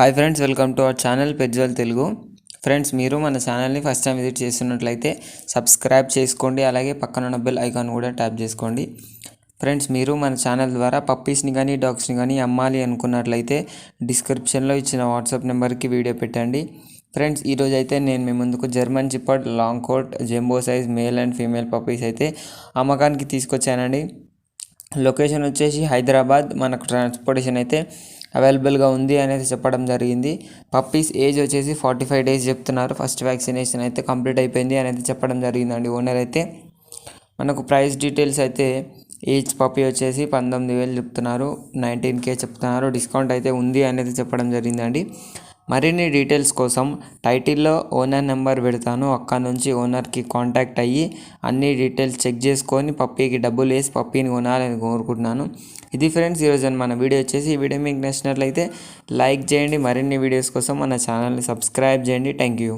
Hi friends, welcome to our channel పెజ్వల్ Telugu. Friends, మీరు మన ఛానల్ని ఫస్ట్ టైం విజిట్ చేస్తున్నట్లయితే సబ్స్క్రైబ్ చేసుకోండి, అలాగే పక్కన ఉన్న బెల్ ఐకాన్ కూడా ట్యాప్ చేసుకోండి. ఫ్రెండ్స్, మీరు మన ఛానల్ ద్వారా పప్పీస్ని కానీ డాగ్స్ని కానీ అమ్మాలి అనుకున్నట్లయితే డిస్క్రిప్షన్లో ఇచ్చిన వాట్సాప్ నెంబర్కి వీడియో పెట్టండి. ఫ్రెండ్స్, ఈరోజు అయితే నేను మీ ముందుకు German shepherd long coat jumbo size male and female puppies అయితే అమ్మకానికి తీసుకొచ్చానండి. లొకేషన్ వచ్చేసి హైదరాబాద్. మనకు ట్రాన్స్పోర్టేషన్ అయితే అవైలబుల్గా ఉంది అనేది చెప్పడం జరిగింది. పప్పీస్ ఏజ్ వచ్చేసి 45 డేస్ చెప్తున్నారు. ఫస్ట్ వ్యాక్సినేషన్ అయితే కంప్లీట్ అయిపోయింది అనేది చెప్పడం జరిగిందండి ఓనర్ అయితే. మనకు ప్రైస్ డీటెయిల్స్ అయితే ఈచ్ పప్పీ వచ్చేసి 19,000 చెప్తున్నారు, 19K చెప్తున్నారు. డిస్కౌంట్ అయితే ఉంది అనేది చెప్పడం జరిగిందండి. మరిన్ని డీటెయిల్స్ కోసం టైటిల్లో ఓనర్ నెంబర్ పెడతాను. అక్కడ నుంచి ఓనర్కి కాంటాక్ట్ అయ్యి అన్ని డీటెయిల్స్ చెక్ చేసుకొని పప్పీకి డబ్బులు వేసి పప్పీని కొనాలని కోరుకుంటున్నాను. ఇది ఫ్రెండ్స్ ఈరోజు మన వీడియో వచ్చేసి. ఈ వీడియో మీకు నచ్చినట్లయితే లైక్ చేయండి. మరిన్ని వీడియోస్ కోసం మన ఛానల్ని సబ్స్క్రైబ్ చేయండి. Thank you.